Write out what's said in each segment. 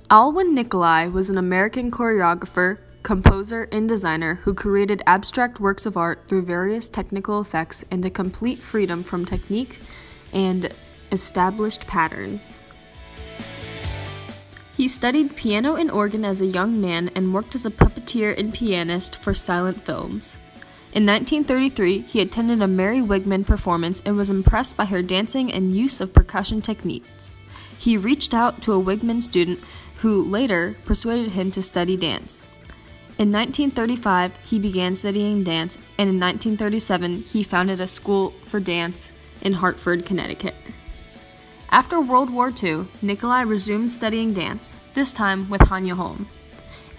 Alwin Nikolais was an American choreographer, composer, and designer who created abstract works of art through various technical effects and a complete freedom from technique and established patterns. He studied piano and organ as a young man and worked as a puppeteer and pianist for silent films. In 1933, he attended a Mary Wigman performance and was impressed by her dancing and use of percussion techniques. He reached out to a Wigman student who later persuaded him to study dance. In 1935, he began studying dance, and in 1937, he founded a school for dance in Hartford, Connecticut. After World War II, Nikolais resumed studying dance, this time with Hanya Holm.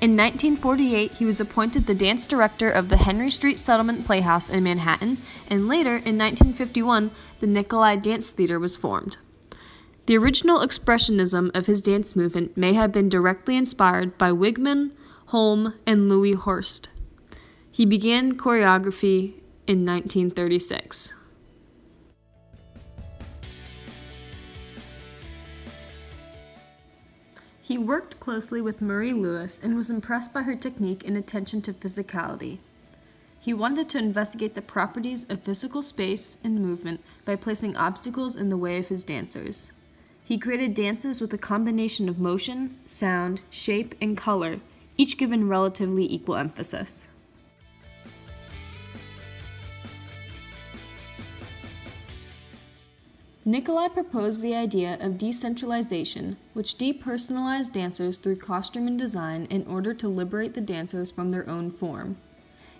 In 1948, he was appointed the dance director of the Henry Street Settlement Playhouse in Manhattan, and later, in 1951, the Nikolais Dance Theater was formed. The original expressionism of his dance movement may have been directly inspired by Wigman, Holm, and Louis Horst. He began choreography in 1936. He worked closely with Marie Lewis and was impressed by her technique and attention to physicality. He wanted to investigate the properties of physical space and movement by placing obstacles in the way of his dancers. He created dances with a combination of motion, sound, shape, and color, each given relatively equal emphasis. Nikolais proposed the idea of decentralization, which depersonalized dancers through costume and design in order to liberate the dancers from their own form.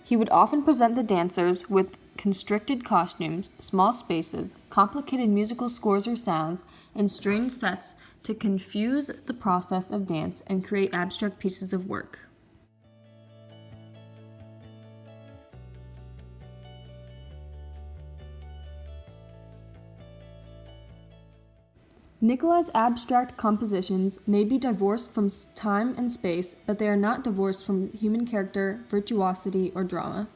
He would often present the dancers with constricted costumes, small spaces, complicated musical scores or sounds, and strange sets to confuse the process of dance and create abstract pieces of work. Nikolais' abstract compositions may be divorced from time and space, but they are not divorced from human character, virtuosity, or drama.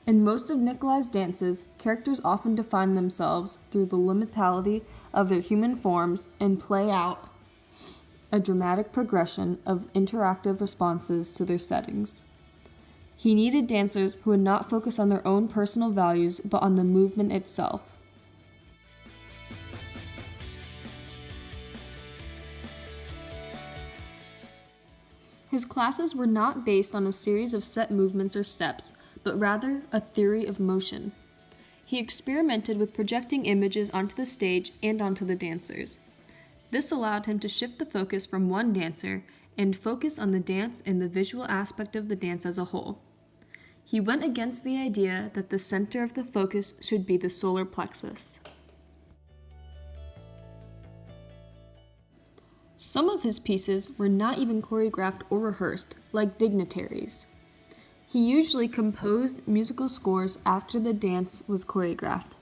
In most of Nikolais' dances, characters often define themselves through the limitality of their human forms and play out a dramatic progression of interactive responses to their settings. He needed dancers who would not focus on their own personal values, but on the movement itself. His classes were not based on a series of set movements or steps, but rather a theory of motion. He experimented with projecting images onto the stage and onto the dancers. This allowed him to shift the focus from one dancer and focus on the dance and the visual aspect of the dance as a whole. He went against the idea that the center of the focus should be the solar plexus. Some of his pieces were not even choreographed or rehearsed, like Dignitaries. He usually composed musical scores after the dance was choreographed.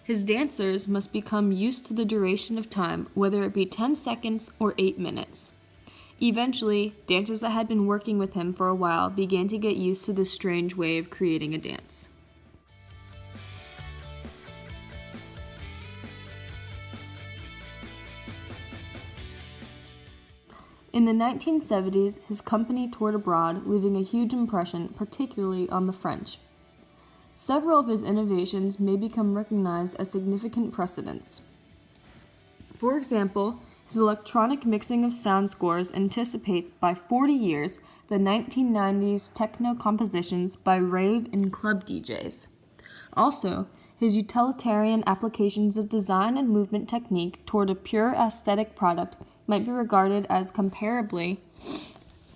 His dancers must become used to the duration of time, whether it be 10 seconds or 8 minutes. Eventually, dancers that had been working with him for a while began to get used to this strange way of creating a dance. In the 1970s, his company toured abroad, leaving a huge impression, particularly on the French. Several of his innovations may become recognized as significant precedents. For example, his electronic mixing of sound scores anticipates by 40 years the 1990s techno compositions by rave and club DJs. Also, his utilitarian applications of design and movement technique toward a pure aesthetic product might be regarded as comparably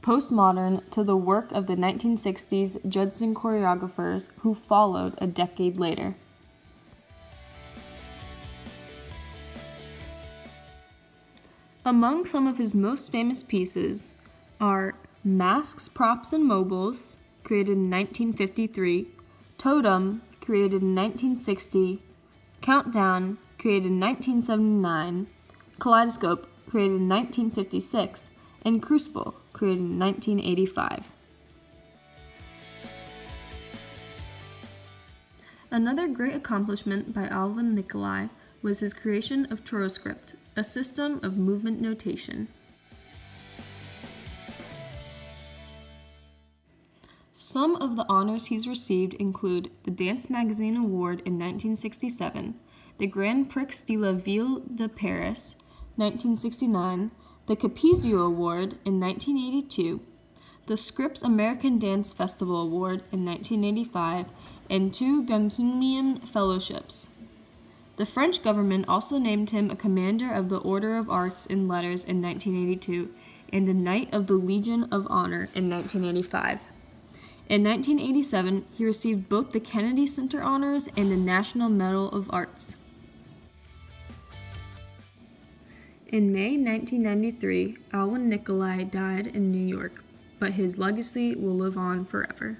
postmodern to the work of the 1960s Judson choreographers who followed a decade later. Among some of his most famous pieces are Masks, Props, and Mobiles, created in 1953, Totem, created in 1960, Countdown, created in 1979, Kaleidoscope, created in 1956, and Crucible, created in 1985. Another great accomplishment by Alwin Nikolais was his creation of Toroscript, a system of movement notation. Some of the honors he's received include the Dance Magazine Award in 1967, the Grand Prix de la Ville de Paris, 1969, the Capizio Award in 1982, the Scripps American Dance Festival Award in 1985, and 2 Guggenheim Fellowships. The French government also named him a Commander of the Order of Arts and Letters in 1982 and a Knight of the Legion of Honor in 1985. In 1987, he received both the Kennedy Center Honors and the National Medal of Arts. In May 1993, Alwin Nikolais died in New York, but his legacy will live on forever.